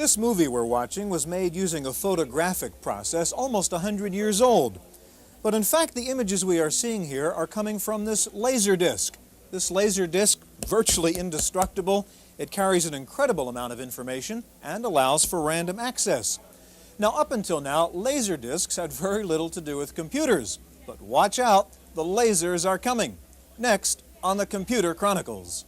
This movie we're watching was made using a photographic process almost 100 years old. But in fact, the images we are seeing here are coming from this laser disc. This laser disc, virtually indestructible, it carries an incredible amount of information and allows for random access. Now, up until now, laser discs had very little to do with computers. But watch out, the lasers are coming. Next on the Computer Chronicles.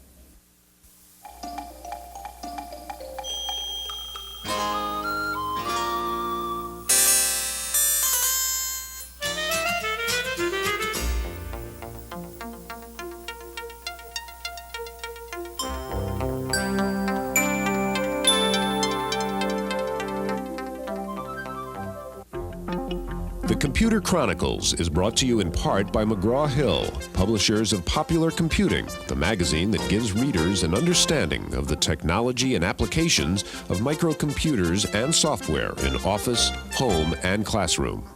The Computer Chronicles is brought to you in part by McGraw-Hill, publishers of Popular Computing, the magazine that gives readers an understanding of the technology and applications of microcomputers and software in office, home, and classroom.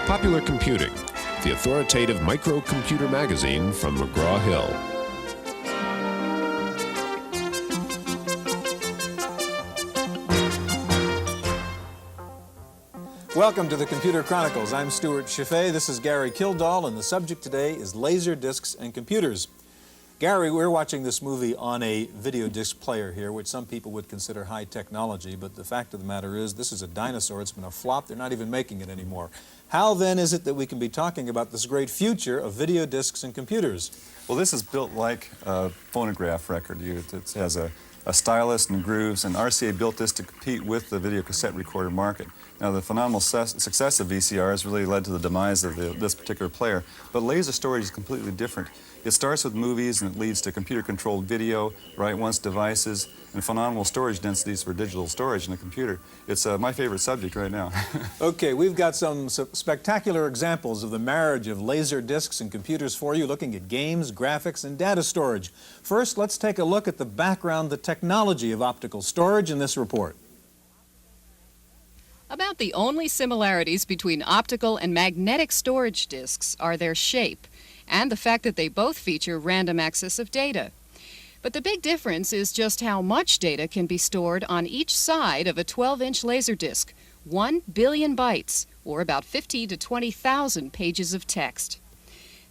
Popular Computing, the authoritative microcomputer magazine from McGraw-Hill. Welcome to the Computer Chronicles. I'm Stewart Cheifet. This is Gary Kildall, and the subject today is laser discs and computers. Gary, we're watching this movie on a video disc player here, which some people would consider high technology, but the fact of the matter is this is a dinosaur. It's been a flop. They're not even making it anymore. How then is it that we can be talking about this great future of video discs and computers? Well, this is built like a phonograph record. It has a stylus and grooves, and RCA built this to compete with the video cassette recorder market. Now, the phenomenal success of VCRs really led to the demise of this particular player, but laser storage is completely different. It starts with movies and it leads to computer-controlled video, write-once devices, and phenomenal storage densities for digital storage in a computer. It's my favorite subject right now. Okay, we've got some spectacular examples of the marriage of laser discs and computers for you, looking at games, graphics, and data storage. First, let's take a look at the background, the technology of optical storage in this report. About the only similarities between optical and magnetic storage disks are their shape and the fact that they both feature random access of data. But the big difference is just how much data can be stored on each side of a 12-inch laser disc, 1 billion bytes, or about 50 to 20,000 pages of text.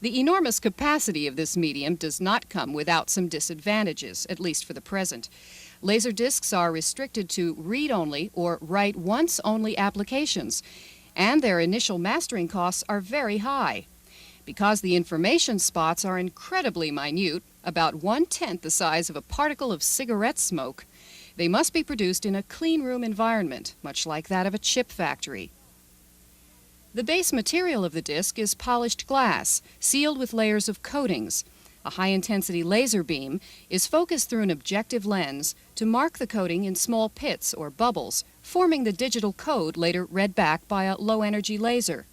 The enormous capacity of this medium does not come without some disadvantages, at least for the present. Laser discs are restricted to read-only or write-once-only applications, and their initial mastering costs are very high. Because the information spots are incredibly minute, about 1/10 the size of a particle of cigarette smoke, they must be produced in a clean room environment, much like that of a chip factory. The base material of the disc is polished glass, sealed with layers of coatings. A high-intensity laser beam is focused through an objective lens to mark the coating in small pits or bubbles, forming the digital code later read back by a low-energy laser.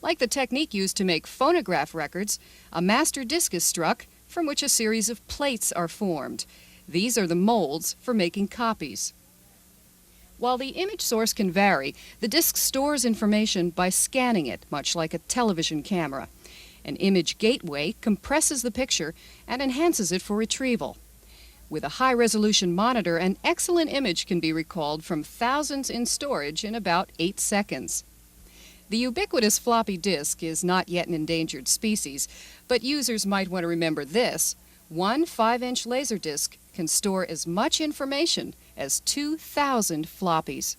Like the technique used to make phonograph records, a master disc is struck from which a series of plates are formed. These are the molds for making copies. While the image source can vary, the disc stores information by scanning it, much like a television camera. An image gateway compresses the picture and enhances it for retrieval. With a high-resolution monitor, an excellent image can be recalled from thousands in storage in about 8 seconds. The ubiquitous floppy disk is not yet an endangered species, but users might want to remember this. One 5-inch laser disc can store as much information as 2,000 floppies.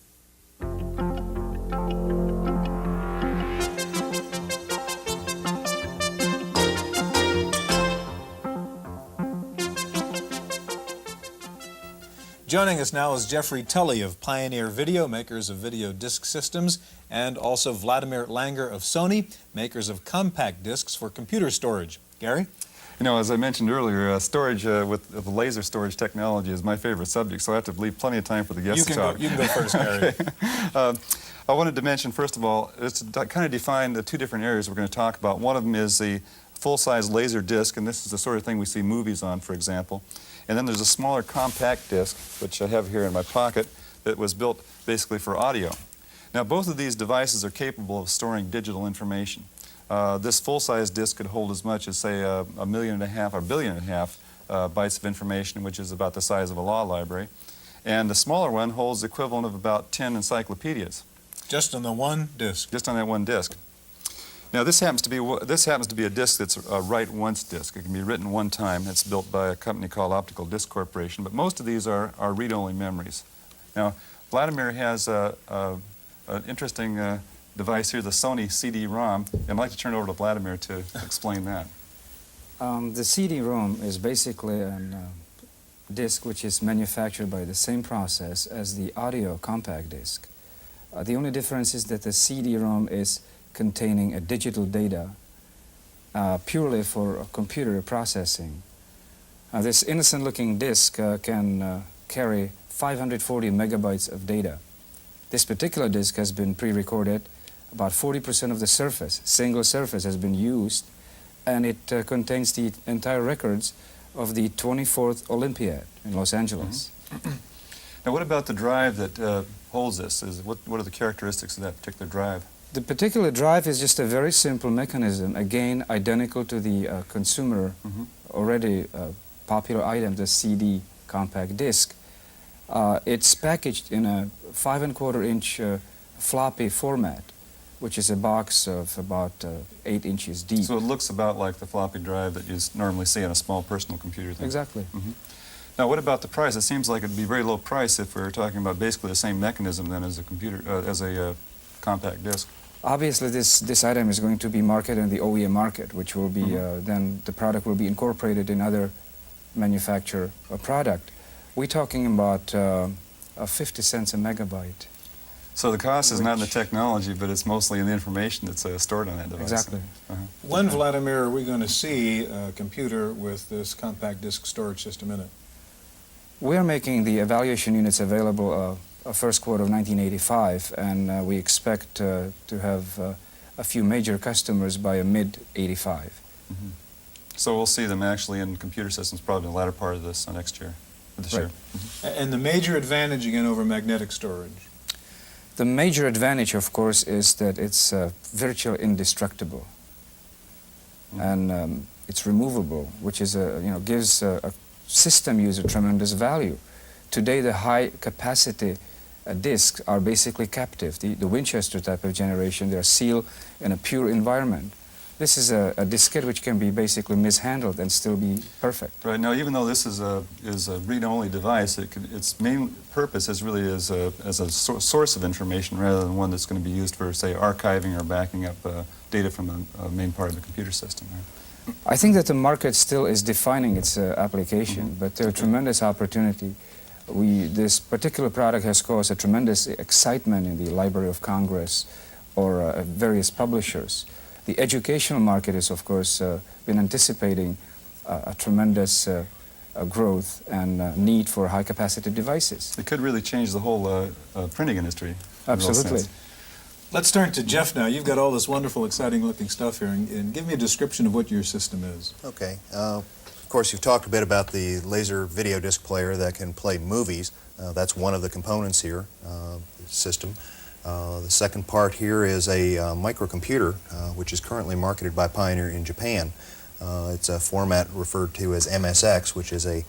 Joining us now is Jeffrey Tully of Pioneer Video, makers of video disc systems, and also Vladimir Langer of Sony, makers of compact discs for computer storage. Gary? You know, as I mentioned earlier, storage with laser storage technology is my favorite subject, so I have to leave plenty of time for the guests to talk. You can go first, Gary. Okay. I wanted to mention, first of all, is to kind of define the two different areas we're going to talk about. One of them is the full-size laser disc, and this is the sort of thing we see movies on, for example. And then there's a smaller compact disc, which I have here in my pocket, that was built basically for audio. Now, both of these devices are capable of storing digital information. This full-size disc could hold as much as, say, 1.5 million or 1.5 billion bytes of information, which is about the size of a law library. And the smaller one holds the equivalent of about 10 encyclopedias. Just on the one disc. Just on that one disc. Now this happens to be a disc that's a write-once disc. It can be written one time. It's built by a company called Optical Disc Corporation, but most of these are read-only memories. Now Vladimir has an interesting device here, the Sony CD-ROM, and I'd like to turn it over to Vladimir to explain that. The CD-ROM is basically a disc which is manufactured by the same process as the audio compact disc. The only difference is that the CD-ROM is containing a digital data purely for computer processing. This innocent-looking disc can carry 540 megabytes of data. This particular disc has been pre-recorded. About 40% of the surface, single surface, has been used, and it contains the entire records of the 24th Olympiad in Los Angeles. Mm-hmm. Now what about the drive that holds this? What are the characteristics of that particular drive? The particular drive is just a very simple mechanism, again identical to the consumer already popular item, the CD compact disc. It's packaged in a 5¼ inch floppy format, which is a box of about 8 inches deep. So it looks about like the floppy drive that you normally see on a small personal computer thing. Exactly. Now what about the price? It seems like it'd be very low price if we're talking about basically the same mechanism then as a computer, as a compact disc. Obviously this item is going to be marketed in the OEM market, which will be, then the product will be incorporated in other manufacturer product. We're talking about 50 cents a megabyte. So the cost is not in the technology, but it's mostly in the information that's stored on that device. Exactly. When, Vladimir, are we going to see a computer with this compact disc storage system in it? We are making the evaluation units available first quarter of 1985, and we expect to have a few major customers by mid-85. So we'll see them actually in computer systems probably in the latter part of this next year, this year. And the major advantage, again, over magnetic storage? The major advantage, of course, is that it's virtually indestructible, and it's removable, which is gives a system user tremendous value. Today, the high-capacity discs are basically captive. The Winchester type of generation, they're sealed in a pure environment. This is a diskette which can be basically mishandled and still be perfect. Right. Now, even though this is a read-only device, its main purpose is really as a source of information rather than one that's going to be used for, say, archiving or backing up data from the main part of the computer system. Right? I think that the market still is defining its application, but there's a tremendous opportunity. This particular product has caused a tremendous excitement in the Library of Congress or various publishers. The educational market has, of course, been anticipating a tremendous growth and need for high-capacity devices. It could really change the whole printing industry. Absolutely. Let's turn to Jeff now. You've got all this wonderful, exciting-looking stuff here, and give me a description of what your system is. Okay. Of course, you've talked a bit about the laser video disc player that can play movies. That's one of the components here, the system. The second part here is a microcomputer, which is currently marketed by Pioneer in Japan. It's a format referred to as MSX, which is a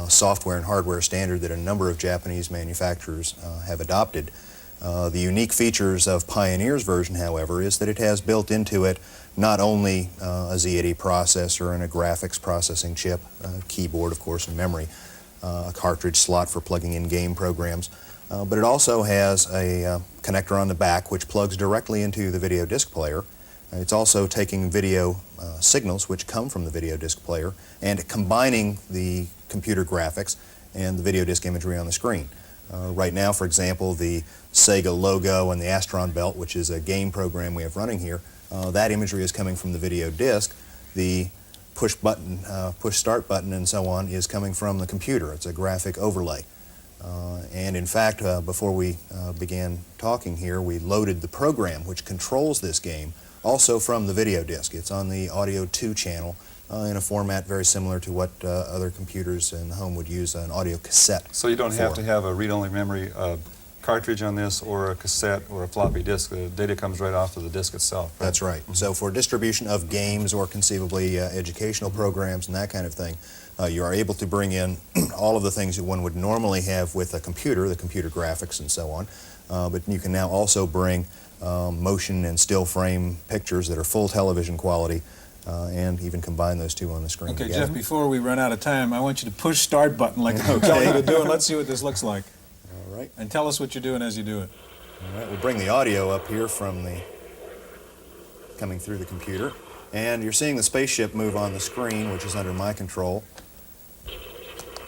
software and hardware standard that a number of Japanese manufacturers have adopted. The unique features of Pioneer's version, however, is that it has built into it not only a Z80 processor and a graphics processing chip, keyboard, of course, and memory, a cartridge slot for plugging in game programs, but it also has a connector on the back which plugs directly into the video disc player. It's also taking video signals which come from the video disc player and combining the computer graphics and the video disc imagery on the screen. Right now, for example, the Sega logo and the Astron belt, which is a game program we have running here, that imagery is coming from the video disc. The push button, push start button and so on is coming from the computer. It's a graphic overlay. And in fact, before we began talking here, we loaded the program which controls this game also from the video disc. It's on the Audio 2 channel in a format very similar to what other computers in the home would use an audio cassette. So you don't have to have a read-only memory cartridge on this or a cassette or a floppy disk. The data comes right off of the disk itself. Right? That's right. So for distribution of games or conceivably educational programs and that kind of thing, You are able to bring in all of the things that one would normally have with a computer, the computer graphics and so on, but you can now also bring motion and still frame pictures that are full television quality, and even combine those two on the screen Okay, together. Jeff, before we run out of time, I want you to push start button like I'm telling you to do, and let's see what this looks like. All right. And tell us what you're doing as you do it. All right, we'll bring the audio up here from the coming through the computer, and you're seeing the spaceship move on the screen, which is under my control.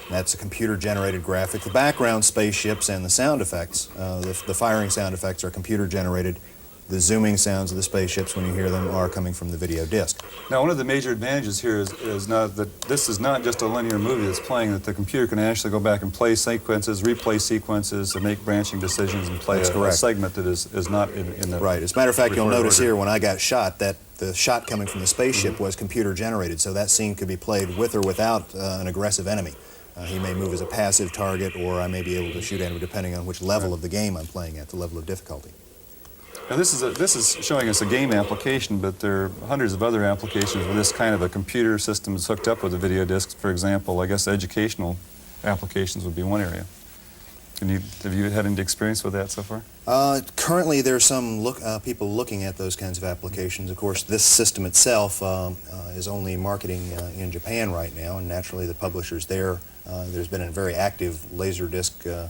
That's a computer-generated graphic. The background spaceships and the sound effects, the firing sound effects, are computer-generated. The zooming sounds of the spaceships, when you hear them, are coming from the video disc. Now, one of the major advantages here is not that this is not just a linear movie that's playing, that the computer can actually go back and play sequences, replay sequences, and make branching decisions and play a segment that is not in the... Right. As a matter of fact, you'll notice order. here when I got shot that the shot coming from the spaceship was computer-generated, so that scene could be played with or without an aggressive enemy. He may move as a passive target, or I may be able to shoot at him depending on which level of the game I'm playing at, the level of difficulty. Now, this is showing us a game application, but there are hundreds of other applications where this kind of a computer system is hooked up with a video disc. For example, I guess educational applications would be one area. Have you had any experience with that so far? Currently, there's some people looking at those kinds of applications. Of course, this system itself is only marketing in Japan right now, and naturally the publishers there, there's been a very active Laserdisc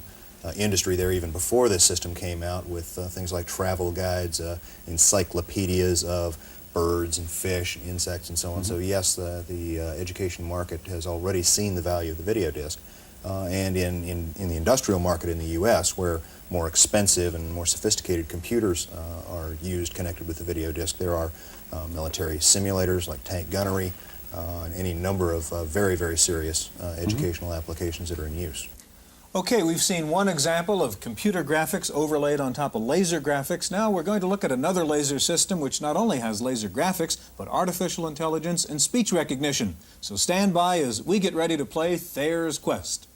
industry there even before this system came out, with things like travel guides, encyclopedias of birds and fish and insects and so on. So yes, the education market has already seen the value of the video disc. And in the industrial market in the U.S., where more expensive and more sophisticated computers are used connected with the video disc, there are military simulators like tank gunnery and any number of very, very serious educational applications that are in use. Okay, we've seen one example of computer graphics overlaid on top of laser graphics. Now we're going to look at another laser system which not only has laser graphics, but artificial intelligence and speech recognition. So stand by as we get ready to play Thayer's Quest.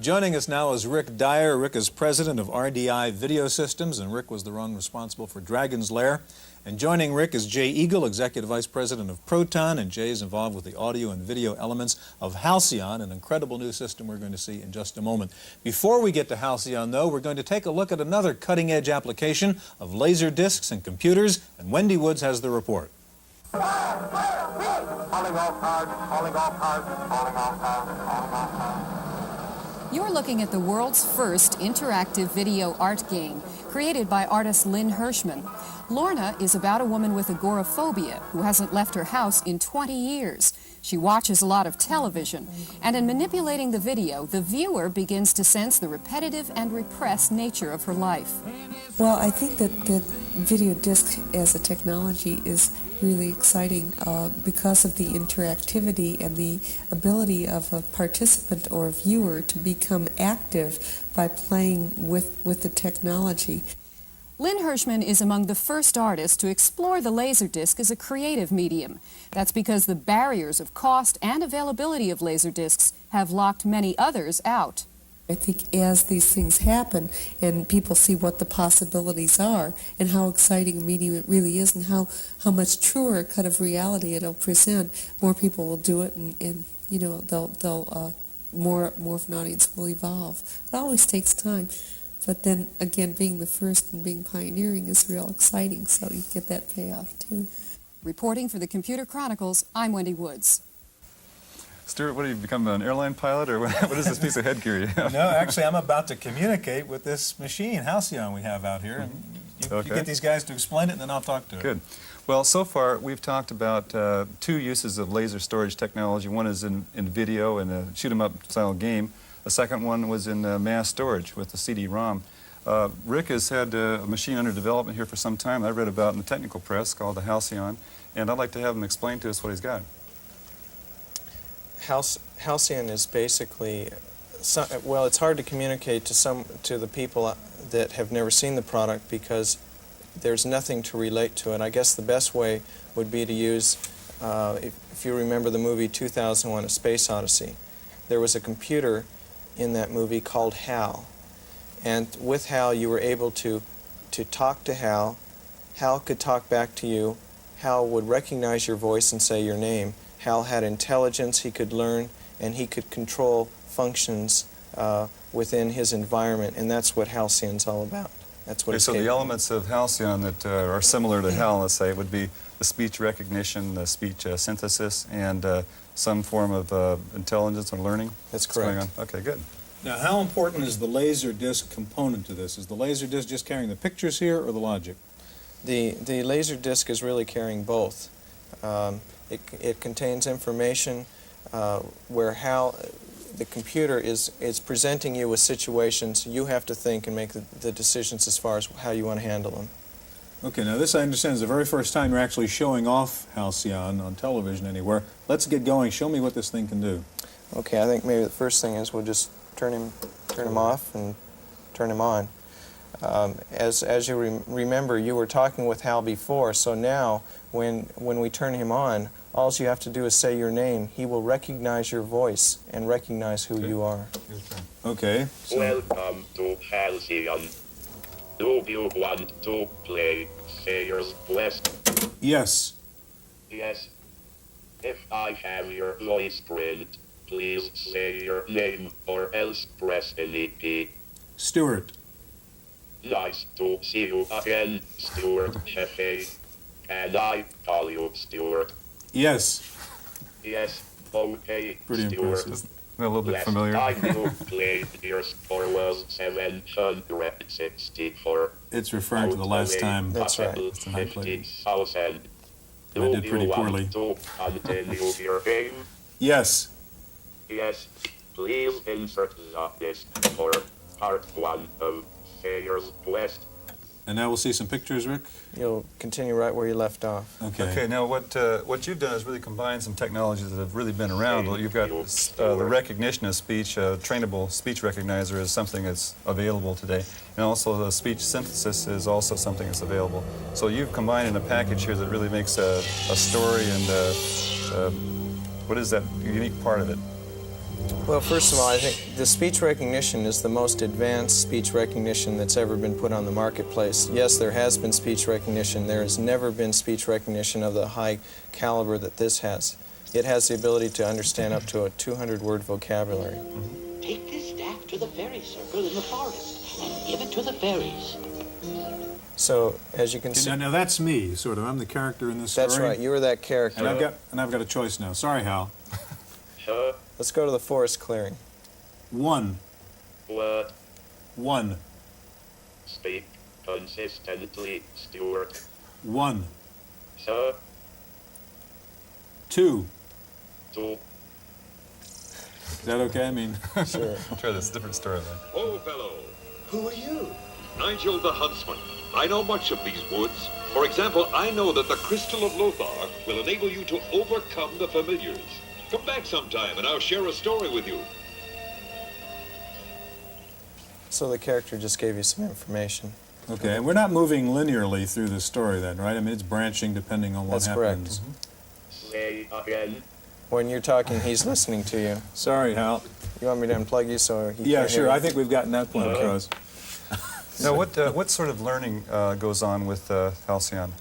Joining us now is Rick Dyer. Rick is president of RDI Video Systems, and Rick was the one responsible for Dragon's Lair. And joining Rick is Jay Eagle, executive vice president of Proton, and Jay is involved with the audio and video elements of Halcyon, an incredible new system we're going to see in just a moment. Before we get to Halcyon, though, we're going to take a look at another cutting-edge application of laser discs and computers, and Wendy Woods has the report. Calling all cards, calling all cards, calling all cards, calling all cards. You're looking at the world's first interactive video art game, created by artist Lynn Hirschman. Lorna is about a woman with agoraphobia who hasn't left her house in 20 years. She watches a lot of television, and in manipulating the video, the viewer begins to sense the repetitive and repressed nature of her life. Well, I think that video disc as a technology is really exciting because of the interactivity and the ability of a participant or a viewer to become active by playing with the technology. Lynn Hirschman is among the first artists to explore the Laserdisc as a creative medium. That's because the barriers of cost and availability of Laserdiscs have locked many others out. I think as these things happen and people see what the possibilities are and how exciting a medium it really is and how much truer a cut of reality it'll present, more people will do it, and you know, they'll more of an audience will evolve. It always takes time. But then, again, being the first and being pioneering is real exciting, so you get that payoff, too. Reporting for the Computer Chronicles, I'm Wendy Woods. Stewart, what, have you become an airline pilot, or what is this piece of headgear you have? No, actually, I'm about to communicate with this machine, Halcyon, we have out here. And you get these guys to explain it, and then I'll talk to it. Good. Well, so far, we've talked about two uses of laser storage technology. One is in video, in a shoot-'em-up style game. The second one was in mass storage with the CD-ROM. Rick has had a machine under development here for some time I read about in the technical press called the Halcyon, and I'd like to have him explain to us what he's got. Halcyon is basically, well, it's hard to communicate to the people that have never seen the product because there's nothing to relate to it. I guess the best way would be to use, if you remember the movie 2001: A Space Odyssey, there was a computer in that movie called Hal. And with Hal, you were able to talk to Hal. Hal could talk back to you. Hal would recognize your voice and say your name. Hal had intelligence, he could learn, and he could control functions within his environment, and that's what Halcyon's all about. That's what Okay, it's so the capable of. elements of Halcyon that are similar to HAL, let's say, would be the speech recognition, the speech synthesis, and some form of intelligence or learning. That's going correct. on. Okay, good. Now, how important is the laser disc component to this? Is the laser disc just carrying the pictures here or the logic? The laser disc is really carrying both. It contains information where the computer is presenting you with situations. You have to think and make the decisions as far as how you want to handle them. Okay, now this I understand is the very first time you're actually showing off Halcyon on television anywhere. Let's get going. Show me what this thing can do. Okay, I think maybe the first thing is we'll just turn him off and turn him on. As you remember, you were talking with Hal before, so now when we turn him on, all you have to do is say your name. He will recognize your voice and recognize who you are. Okay. So, Welcome to Halcyon. Do you want to play Sayer's Quest? yes. Yes. If I have your voice print, please say your name or else press any key. Stewart. Nice to see you again, Stewart Cheifet. Can I call you Stewart? Yes. Yes. Okay, Pretty Stewart. impressive. Isn't that a little bit Last familiar? time you played your score was 764. It's referring to the last time. That's right. I played it. 50,000. And I did pretty poorly. Do you want to continue your game? Yes. Yes. Please insert the disc for part 1 of Sayer's Quest. And now we'll see some pictures, Rick. You'll continue right where you left off. Okay, now what you've done is really combine some technologies that have really been around. Well, you've got the recognition of speech, trainable speech recognizer is something that's available today, and also the speech synthesis is also something that's available. So you've combined in a package here that really makes a story and what is that unique part of it? Well, first of all, I think the speech recognition is the most advanced speech recognition that's ever been put on the marketplace. Yes, there has been speech recognition. There has never been speech recognition of the high caliber that this has. It has the ability to understand up to a 200-word vocabulary. Take this staff to the fairy circle in the forest and give it to the fairies. So, as you can see, Now that's me, sort of. I'm the character in this story. that's right. You were that character. And I've got a choice now. Sorry, Hal. Let's go to the forest clearing. 1. What? 1. Speak consistently, Stewart. 1. Sir, 2. 2. Is that okay? I mean, Sure. I'll try this different story then. Oh, fellow. Who are you? Nigel the huntsman. I know much of these woods. For example, I know that the crystal of Lothar will enable you to overcome the familiars. Come back sometime and I'll share a story with you. So the character just gave you some information. okay. And we're not moving linearly through the story then, right? I mean, it's branching depending on what That's correct. happens. Say again. When you're talking, he's listening to you. Sorry, Hal. You want me to unplug you so he Yeah, can't sure. hear you? I think we've gotten that point across. Now, what sort of learning goes on with Halcyon?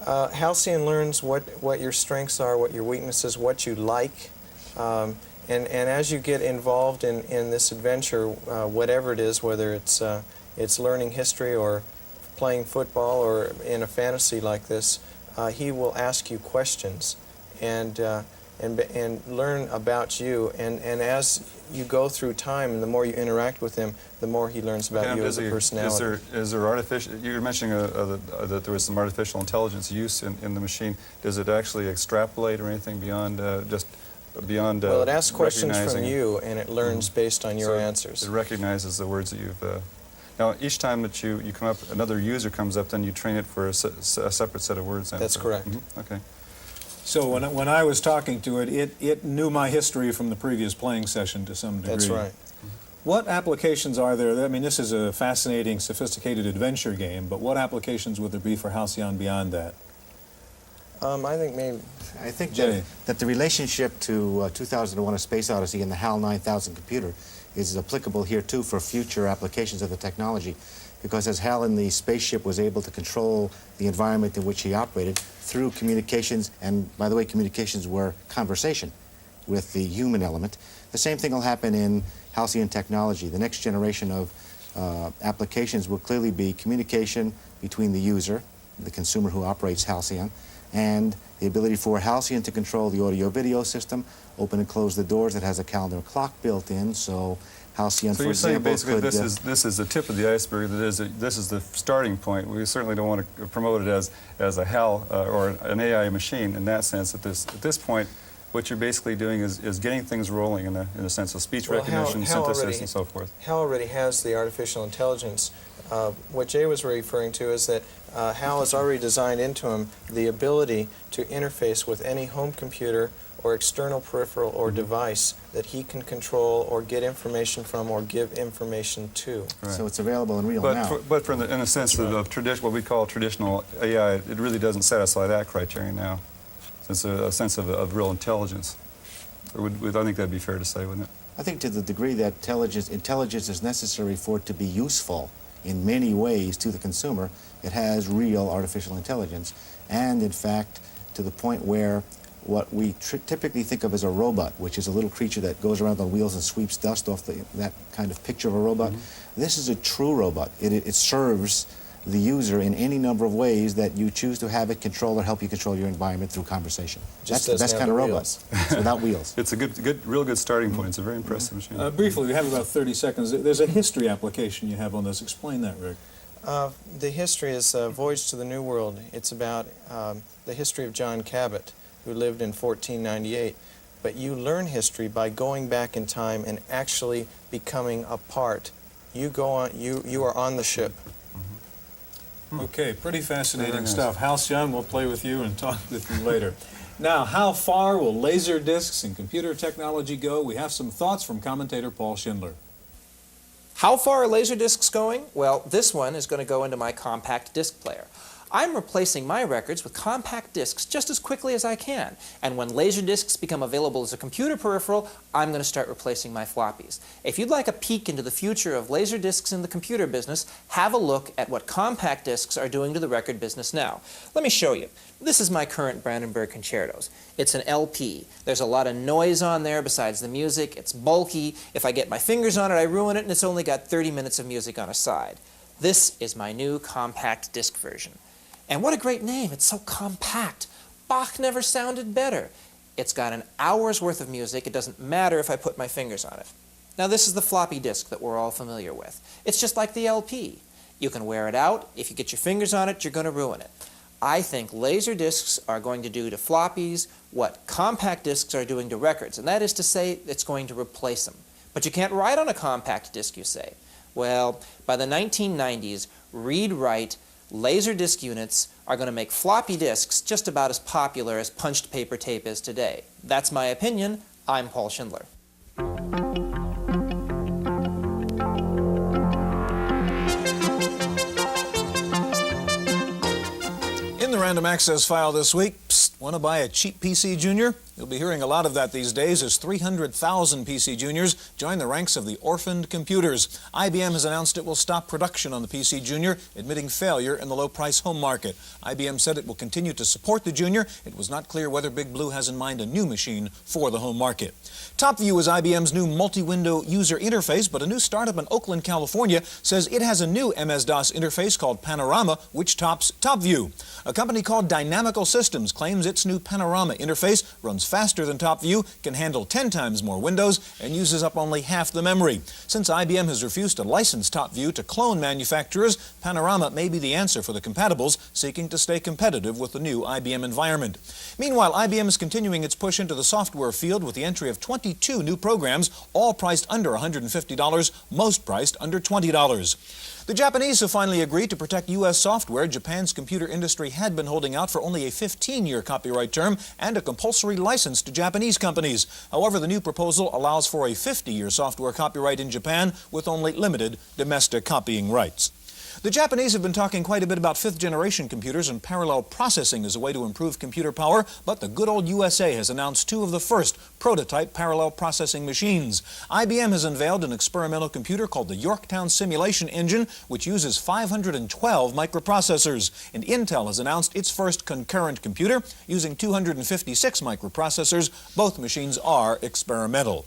Halcyon learns what your strengths are, what your weaknesses, what you like. And as you get involved in this adventure, whatever it is, whether it's learning history or playing football or in a fantasy like this, he will ask you questions and learn about you. And as you go through time and the more you interact with him, the more he learns about you as a personality. Is there artificial? You were mentioning that there was some artificial intelligence use in the machine. Does it actually extrapolate or anything beyond just beyond? Well, it asks questions from recognizing- you, and it learns based on your So answers. It recognizes the words that you've. Now, each time that you come up, another user comes up, then you train it for a separate set of words. Then. That's correct. Okay. So when I was talking to it, it knew my history from the previous playing session to some degree. That's right. What applications are there? I mean, this is a fascinating, sophisticated adventure game, but what applications would there be for Halcyon beyond that? I think maybe. I think Jay. that the relationship to 2001: A Space Odyssey and the HAL 9000 computer is applicable here too for future applications of the technology, because as Hal in the spaceship was able to control the environment in which he operated through communications, and by the way, communications were conversation with the human element, the same thing will happen in halcyon technology. The next generation of applications will clearly be communication between the user, the consumer who operates halcyon, and the ability for halcyon to control the audio-video system, open and close the doors. It has a calendar clock built in, so halcyon, so for example, you're saying basically this is the tip of the iceberg. This is the starting point. We certainly don't want to promote it as a HAL or an AI machine in that sense. At this point, what you're basically doing is getting things rolling in a sense of speech recognition, synthesis, and so forth. HAL already has the artificial intelligence. What Jay was referring to is that HAL has already designed into him the ability to interface with any home computer or external peripheral or device that he can control or get information from or give information to. Right. So it's available in real now. But in a sense of what we call traditional AI, it really doesn't satisfy that criterion now. It's a sense of real intelligence. I think that'd be fair to say, wouldn't it? I think to the degree that intelligence is necessary for it to be useful in many ways to the consumer, it has real artificial intelligence. And in fact, to the point where what we typically think of as a robot, which is a little creature that goes around on wheels and sweeps dust off that kind of picture of a robot, this is a true robot. It serves the user in any number of ways that you choose to have it control or help you control your environment through conversation. That's the best kind of robot. It's without wheels. It's a real good starting point. It's a very impressive machine. Briefly, we have about 30 seconds. There's a history application you have on this. Explain that, Rick. The history is Voyage to the New World. It's about the history of John Cabot, who lived in 1498. But you learn history by going back in time and actually becoming a part. You go on. You are on the ship. Okay, pretty fascinating stuff. Halcyon, we'll play with you and talk with you later. Now, how far will laser discs and computer technology go? We have some thoughts from commentator Paul Schindler. How far are laser discs going? Well, this one is going to go into my compact disc player. I'm replacing my records with compact discs just as quickly as I can. And when laser discs become available as a computer peripheral, I'm going to start replacing my floppies. If you'd like a peek into the future of laser discs in the computer business, have a look at what compact discs are doing to the record business now. Let me show you. This is my current Brandenburg Concertos. It's an LP. There's a lot of noise on there besides the music. It's bulky. If I get my fingers on it, I ruin it, and it's only got 30 minutes of music on a side. This is my new compact disc version. And what a great name. It's so compact. Bach never sounded better. It's got an hour's worth of music. It doesn't matter if I put my fingers on it. Now, this is the floppy disk that we're all familiar with. It's just like the LP. You can wear it out. If you get your fingers on it, you're going to ruin it. I think laser discs are going to do to floppies what compact discs are doing to records, and that is to say it's going to replace them. But you can't write on a compact disc, you say. Well, by the 1990s, read-write laser disc units are going to make floppy disks just about as popular as punched paper tape is today. That's my opinion. I'm Paul Schindler. In the Random Access file this week, want to buy a cheap PC Junior? You'll be hearing a lot of that these days as 300,000 PC Juniors join the ranks of the orphaned computers. IBM has announced it will stop production on the PC Junior, admitting failure in the low-price home market. IBM said it will continue to support the Junior. It was not clear whether Big Blue has in mind a new machine for the home market. TopView is IBM's new multi-window user interface, but a new startup in Oakland, California says it has a new MS-DOS interface called Panorama, which tops TopView. A company called Dynamical Systems claims its new Panorama interface runs faster than TopView, can handle 10 times more windows, and uses up only half the memory. Since IBM has refused to license TopView to clone manufacturers, Panorama may be the answer for the compatibles seeking to stay competitive with the new IBM environment. Meanwhile, IBM is continuing its push into the software field with the entry of 22 new programs, all priced under $150, most priced under $20. The Japanese have finally agreed to protect U.S. software. Japan's computer industry had been holding out for only a 15-year copyright term and a compulsory license to Japanese companies. However, the new proposal allows for a 50-year software copyright in Japan with only limited domestic copying rights. The Japanese have been talking quite a bit about fifth-generation computers and parallel processing as a way to improve computer power, but the good old USA has announced two of the first prototype parallel processing machines. IBM has unveiled an experimental computer called the Yorktown Simulation Engine, which uses 512 microprocessors, and Intel has announced its first concurrent computer using 256 microprocessors. Both machines are experimental.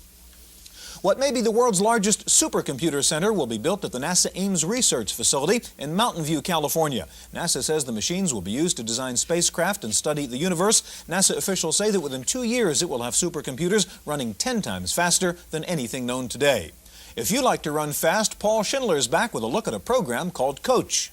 What may be the world's largest supercomputer center will be built at the NASA Ames Research Facility in Mountain View, California. NASA says the machines will be used to design spacecraft and study the universe. NASA officials say that within 2 years it will have supercomputers running 10 times faster than anything known today. If you like to run fast, Paul Schindler's back with a look at a program called Coach.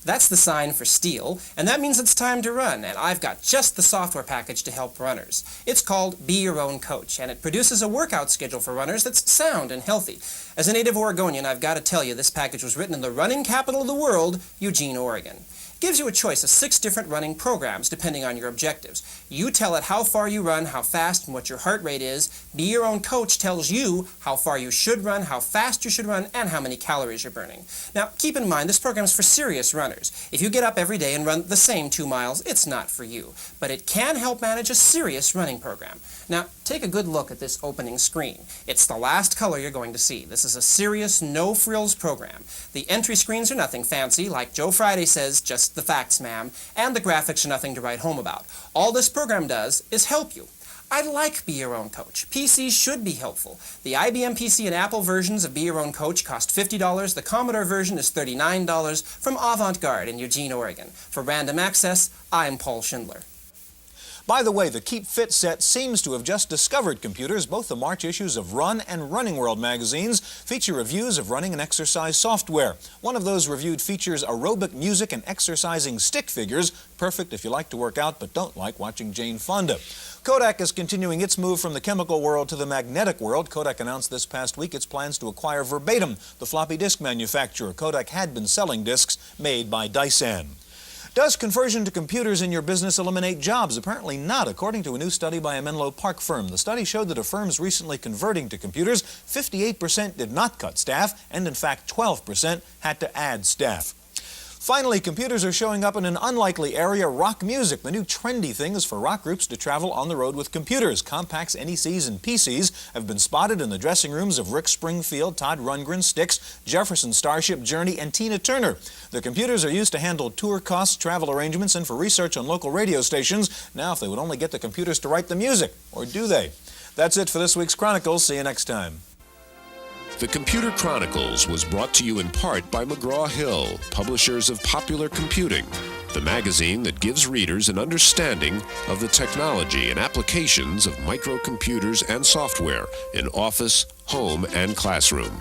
That's the sign for steel, and that means it's time to run, and I've got just the software package to help runners. It's called Be Your Own Coach, and it produces a workout schedule for runners that's sound and healthy. As a native Oregonian, I've got to tell you, this package was written in the running capital of the world, Eugene, Oregon. It gives you a choice of 6 different running programs depending on your objectives. You tell it how far you run, how fast, and what your heart rate is. Be Your Own Coach tells you how far you should run, how fast you should run, and how many calories you're burning. Now, keep in mind, this program's for serious runners. If you get up every day and run the same 2 miles, it's not for you. But it can help manage a serious running program. Now, take a good look at this opening screen. It's the last color you're going to see. This is a serious, no-frills program. The entry screens are nothing fancy, like Joe Friday says, just the facts, ma'am, and the graphics are nothing to write home about. All this program does is help you. I like Be Your Own Coach. PCs should be helpful. The IBM PC and Apple versions of Be Your Own Coach cost $50. The Commodore version is $39 from Avant-Garde in Eugene, Oregon. For Random Access, I'm Paul Schindler. By the way, the Keep Fit set seems to have just discovered computers. Both the March issues of Run and Running World magazines feature reviews of running and exercise software. One of those reviewed features aerobic music and exercising stick figures, perfect if you like to work out but don't like watching Jane Fonda. Kodak is continuing its move from the chemical world to the magnetic world. Kodak announced this past week its plans to acquire Verbatim, the floppy disk manufacturer. Kodak had been selling disks made by Dyson. Does conversion to computers in your business eliminate jobs? Apparently not, according to a new study by a Menlo Park firm. The study showed that of firms recently converting to computers, 58% did not cut staff, and in fact 12% had to add staff. Finally, computers are showing up in an unlikely area, rock music. The new trendy thing is for rock groups to travel on the road with computers. Compacts, NECs, and PCs have been spotted in the dressing rooms of Rick Springfield, Todd Rundgren, Styx, Jefferson Starship, Journey, and Tina Turner. The computers are used to handle tour costs, travel arrangements, and for research on local radio stations. Now, if they would only get the computers to write the music, or do they? That's it for this week's Chronicles. See you next time. The Computer Chronicles was brought to you in part by McGraw-Hill, publishers of Popular Computing, the magazine that gives readers an understanding of the technology and applications of microcomputers and software in office, home, and classroom.